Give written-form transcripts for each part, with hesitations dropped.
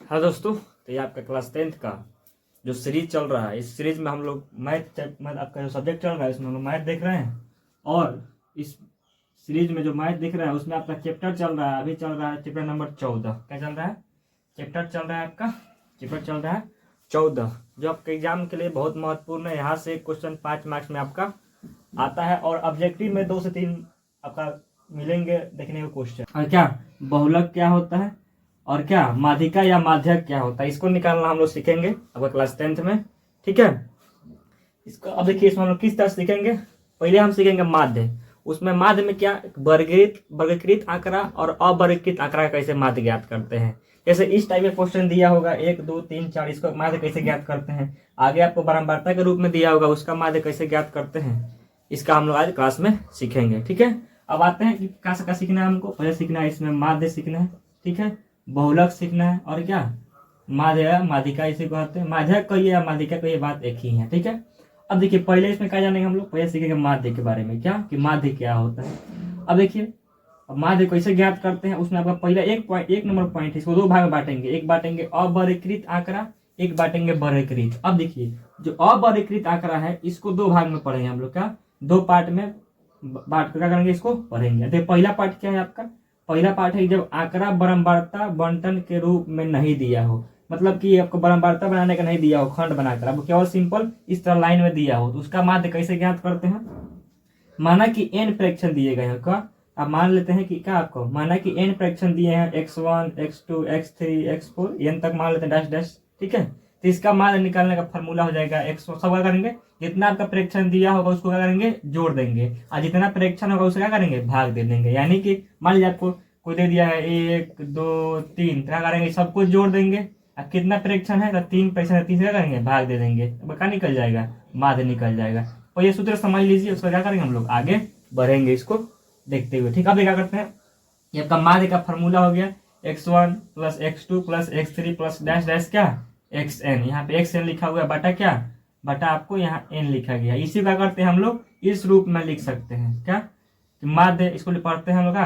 हाँ दोस्तों, तो ये आपका क्लास 10th का जो सीरीज चल रहा है, इस सीरीज में हम लोग मैथ आपका जो सब्जेक्ट चल रहा है उसमें हम लोग मैथ देख रहे हैं। और इस सीरीज में जो मैथ दिख रहा है उसमें आपका चैप्टर चल रहा है, अभी चल रहा है चैप्टर नंबर 14। क्या चल रहा है? चैप्टर चल रहा है आपका, चैप्टर चल रहा है 14, जो आपके एग्जाम के लिए बहुत महत्वपूर्ण है। यहाँ से क्वेश्चन 5 मार्क्स में आपका आता है और ऑब्जेक्टिव में 2 से 3 आपका मिलेंगे देखने को क्वेश्चन। और क्या बहुलक क्या होता है और क्या माध्यिका या माध्यक क्या होता है, इसको निकालना हम लोग सीखेंगे आपका क्लास 10th में। ठीक है, इसको अब देखिए इसमें हम लोग किस तरह सीखेंगे। पहले हम सीखेंगे माध्य। उसमें माध्य में क्या वर्गीकृत आंकड़ा और अवर्गीकृत आंकड़ा कैसे माध्य ज्ञात करते हैं। जैसे इस टाइप में क्वेश्चन दिया होगा 1 2 3 4, इसको माध्य कैसे ज्ञात करते हैं। आगे आपको बारंबारता के रूप में दिया होगा, उसका माध्य कैसे ज्ञात करते हैं, इसका हम लोग आज क्लास में सीखेंगे। ठीक है, अब आते हैं कि क्या सीखना है हमको। पहले सीखना है इसमें माध्य सीखना है, ठीक है, बहुलक सीखना है और क्या माध्य माध्यिका इसे कहते हैं। माध्यक कहिए या माध्यिका कहिए, बात एक ही है। ठीक है, अब देखिए पहले इसमें क्या जानेंगे हम लोग, पहले सीखेंगे माध्य के बारे में, क्या कि माध्य क्या होता है। अब देखिए अब माध्य कैसे ज्ञात करते हैं, उसमें आपका पहला एक नंबर पॉइंट है, इसको दो भाग में बांटेंगे। एक बांटेंगे अवर्गीकृत आंकड़ा, एक बांटेंगे वर्गीकृत। अब देखिए जो अवर्गीकृत आंकड़ा है इसको दो भाग में पढ़ेंगे हम लोग, क्या दो पार्ट में बांट कर क्या करेंगे, इसको पढ़ेंगे। तो पहला पार्ट क्या है आपका, पहला पार्ट है जब आंकड़ा बारंबारता बंटन के रूप में नहीं दिया हो, मतलब कि आपको बारंबारता बनाने का नहीं दिया हो, खंड बनाकर अब केवल सिंपल इस तरह लाइन में दिया हो, तो उसका माध्य कैसे ज्ञात करते हैं। माना कि n प्रेक्षण दिए गए हैं, क्या आप मान लेते हैं कि क्या आपको माना कि n प्रेक्षण दिए हैं x1 x2 x3 x4 n तक मान लेते हैं डैश डैश। ठीक है, तो इसका माध्य निकालने का फॉर्मूला हो जाएगा x। सब क्या करेंगे, जितना आपका प्रेक्षण दिया होगा उसको क्या करेंगे, जोड़ देंगे, और जितना प्रेक्षण होगा उसको क्या करेंगे, भाग दे देंगे। यानी कि मान लीजिए आपको कोई दे दिया है 1 2 3, क्या करेंगे, सब कुछ जोड़ देंगे। अब कितना प्रेक्षण है, तो 3 प्रेक्षण है, 3 से क्या करेंगे, भाग दे देंगे, अब क्या निकल जाएगा, माध्य निकल जाएगा। और ये सूत्र समझ लीजिए, उसका क्या करेंगे हम लोग आगे बढ़ेंगे इसको देखते हुए। ठीक है, अब क्या करते हैं, ये आपका माध्य का फॉर्मूला हो गया x1 plus x2 plus x3 plus dash dash क्या xn। यहाँ पे xn लिखा हुआ है, बटा क्या बटा आपको यहाँ n लिखा गया। इसी का करते हैं हम लोग इस रूप में लिख सकते हैं, क्या माध्य, इसको पढ़ते हैं हम लोग,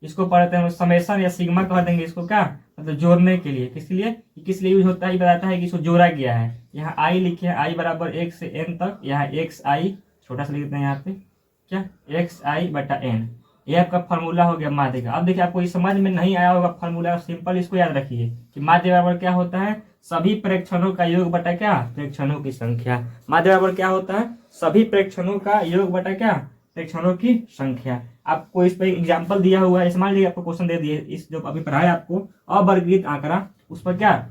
इसको पढ़ते हैं समेशन या सिग्मा कह देंगे इसको, क्या मतलब जोड़ने के लिए। किस लिए यूज होता है, बताता है कि इसको जोड़ा गया है। यहाँ आई लिखे हैं, आई बराबर 1 से n तक, यहाँ एक्स आई छोटा सा लिख देते हैं यहाँ पे, क्या एक्स आई बटा n। ये आपका फॉर्मूला हो गया माध्य का। अब देखिए आपको ये समझ में नहीं आया होगा फॉर्मूला, सिंपल इसको याद रखिए कि माध्य बराबर क्या होता है, सभी प्रेक्षणों का योग बटा क्या प्रेक्षणों की संख्या। माध्य बराबर क्या होता है, सभी प्रेक्षणों का योग बटा क्या प्रेक्षणों की संख्या। आपको इस पर एग्जाम्पल दिया हुआ है, मान लीजिए आपको क्वेश्चन दे दिए, इस जो अभी पढ़ाया आपको अवर्गीकृत आंकड़ा, उस पर क्या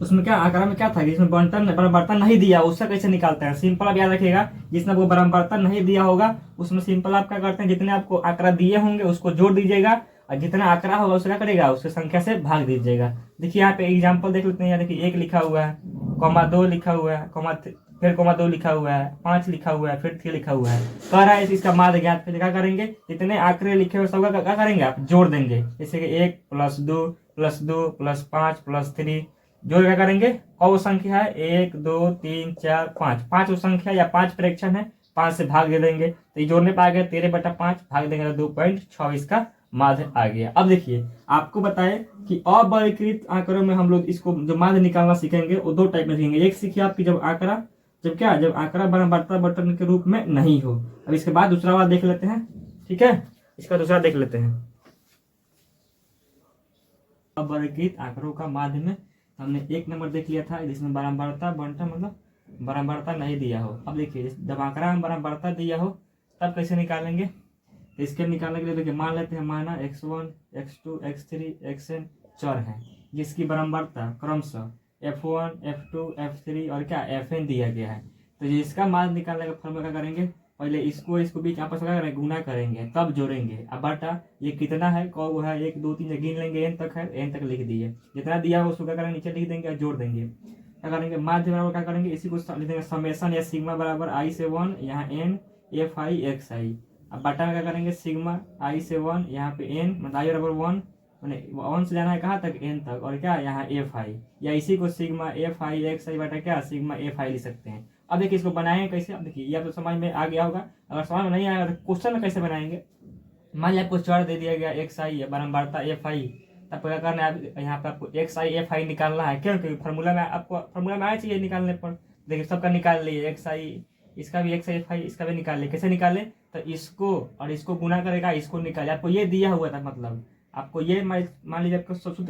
उसमें क्या आंकड़ा में क्या था, जिसमें बराबरता नहीं दिया, उससे कैसे निकालते हैं। सिंपल आप याद रखिएगा, जिसमें आपको बराबरता नहीं दिया होगा उसमें सिंपल आप क्या करते हैं, जितने आपको आंकड़ा दिए होंगे उसको जोड़ दीजिएगा, और जितना आंकड़ा होगा उसका करेगा उसकी संख्या से भाग दीजिएगा। देखिए यहाँ पे एग्जाम्पल देख लेते हैं, यहाँ देखिए 1 लिखा हुआ है, कॉमा 2 लिखा हुआ है, फिर कॉमा 2 लिखा हुआ है, 5 लिखा हुआ है, फिर 3 लिखा हुआ है। कह रहा है इसका माध्य ज्ञात करके क्या करेंगे, जितने आंकड़े लिखे हुए सबका क्या करेंगे आप जोड़ देंगे। जैसे कि 1 + 2 + 2 + 5 + 3 जोड़ क्या करेंगे, कौ संख्या है 1 2 3 4 5, 5 संख्या या 5 प्रेक्षण है, 5 से भाग दे देंगे, तो ये जोड़ने पर आ गया 13/5, भाग देंगे तो 2.26 का माध्य आ गया। अब देखिए आपको बताए कि अवर्गीकृत आंकड़ों में हम लोग इसको जो माध्य निकालना सीखेंगे वो दो टाइप में सीखेंगे। एक सीखिए आपकी जब आंकड़ा बराबरता बटन के रूप में नहीं हो। अब इसके बाद दूसरा वाला देख लेते हैं, ठीक है, इसका दूसरा देख लेते हैं। अवर्गीकृत आंकड़ों का माध्य में हमने 1 नंबर देख लिया था, जिसमें बारंबारता बंटन मतलब बारंबारता नहीं दिया हो। अब देखिए जब आंकड़ा में बारंबारता दिया हो तब कैसे निकालेंगे, तो इसके निकालने के लिए देखिए मान लेते हैं, माना x1 x2 x3 xn चर है, जिसकी बारंबारता क्रमशः f1 f2 f3 और क्या fn दिया गया है। तो इसका मान निकालने का फॉर्मूला क्या करेंगे, पहले इसको बीच आपस में करेंगे, गुना करेंगे तब जोड़ेंगे। अब बटा ये कितना है, कौ है 1 2 3 गिन लेंगे, n तक है, n तक लिख दिए, जितना दिया हो उसको क्या करेंगे नीचे लिख देंगे और जोड़ देंगे। क्या करेंगे माध्य बराबर क्या करेंगे, इसी को लिख देंगे समेशन या सिग्मा बराबर i से 1 यहाँ n f i x i। अब बटा में क्या करेंगे सिग्मा i से 1 यहाँ पे n मतलब i बराबर 1, मैंने 1 से जाना है कहाँ तक n तक, और क्या यहाँ f i, या इसी को sigma f i x i बटा क्या सिग्मा f i लिख सकते हैं। अब देखिए इसको बनाएंगे कैसे, अब देखिए यह तो समझ में आ गया होगा। अगर समझ में नहीं आएगा तो क्वेश्चन में कैसे बनाएंगे। मान लिया आपको चर दे दिया गया एक्स आई या बारंबारता एफ आई, तब क्या करना है, यहाँ पे आपको एक्स आई एफ आई निकालना है। क्यों? क्योंकि फार्मूला में आपको फार्मूला में आना चाहिए निकालने पर। देखिए सबका निकाल लिए, एक्स आई, इसका भी एक्स आई एफ आई, इसका भी निकाल लिया। कैसे निकाले? तो इसको और इसको गुना करेगा, इसको निकाले। आपको ये दिया हुआ था, मतलब आपको ये मान लीजिए आपका सूत्र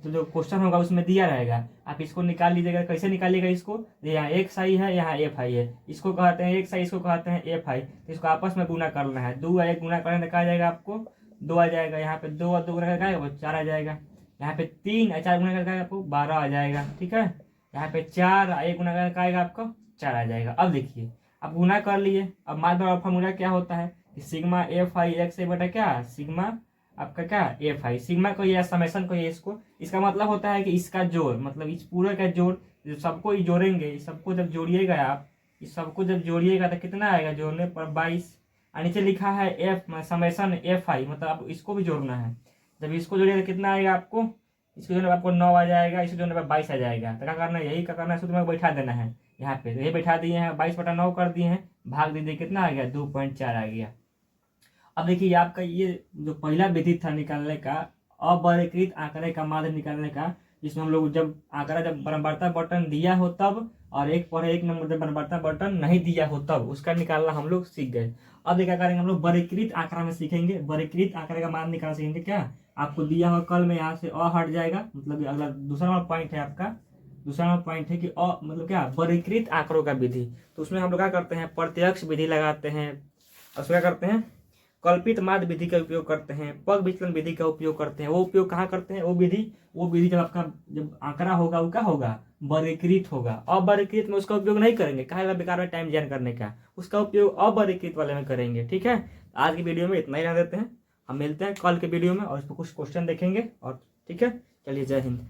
तो जो क्वेश्चन होगा उसमें दिया रहेगा, आप इसको निकाल लीजिएगा। कैसे निकालिएगा इसको? यहाँ एक्स आई है, यहाँ एफ आई है, इसको कहते हैं एक्स आई, इसको कहते हैं एफ आई। तो इसको आपस में गुना करना है। 2 एक गुना करने का आ जाएगा आपको 2 आ जाएगा। यहाँ पे 2 और 2 गुना करके आएगा 4 आ जाएगा। यहाँ पे 3 और 4 गुना करके आपको 12 आ जाएगा। ठीक है, यहाँ पे 4 1 गुना करके आएगा आपको 4 आ जाएगा। अब देखिए अब गुना कर लिए। अब मास बराबर फॉर्मूला क्या होता है कि सिग्मा एफ आई एक्स आई बटा क्या, सिग्मा आपका क्या एफ आई। सिग्मा को या समेशन को ये इसको, इसका मतलब होता है कि इसका जोड़, मतलब इस पूरे का जोड़, जो सबको ही जोड़ेंगे, इस सबको जब जोड़िएगा आप, इस सबको जब जोड़िएगा तो कितना आएगा जोड़ने पर 22। और नीचे लिखा है एफ समेशन एफ आई, मतलब आपको इसको भी जोड़ना है। जब इसको जोड़िएगा तो कितना आएगा आपको, इसको जोड़ने पर आपको 9 आ जाएगा, इसको जोड़ने पर 22 आ जाएगा। तो क्या करना है, यही क्या करना है, सूत्र में बैठा देना है यहाँ पे। तो यही बैठा दिए हैं, 22/9 कर दिए हैं, भाग दीजिए कितना आ गया 2.4 आ गया। अब देखिए आपका ये जो पहला विधि था निकालने का अवर्गीकृत आंकड़े का माध्य निकालने का, जिसमें हम लोग जब आंकड़ा जब बराबरता बटन दिया हो तब, और 1/1 नंबर जब बराबरता बटन नहीं दिया हो तब, उसका निकालना हम लोग सीख गए। अब क्या करेंगे हम लोग वर्गीकृत आंकड़ा में सीखेंगे। वर्गीकृत आंकड़े का मान निकालना सीखेंगे। क्या आपको दिया हुआ कल में यहाँ से अ हट जाएगा, मतलब अगला दूसरा पॉइंट है आपका, दूसरा पॉइंट है कि अ मतलब क्या वर्गीकृत आंकड़ों का विधि। तो उसमें हम लोग क्या करते हैं, प्रत्यक्ष विधि लगाते हैं, और उसमें क्या करते हैं कल्पित माध्य विधि का उपयोग करते हैं, पग विचलन विधि का उपयोग करते हैं। वो उपयोग कहाँ करते हैं, वो विधि जब आपका जब आंकड़ा होगा वो क्या होगा, वर्गीकृत होगा। अवर्गीकृत में उसका उपयोग नहीं करेंगे, कहा बेकार में टाइम ज्ञान करने का, उसका उपयोग अवर्गीकृत वाले में करेंगे। ठीक है, आज की वीडियो में इतना ही रहने देते हैं, हम मिलते हैं कल के वीडियो में और इस पर कुछ क्वेश्चन देखेंगे। और ठीक है, चलिए जय हिंद।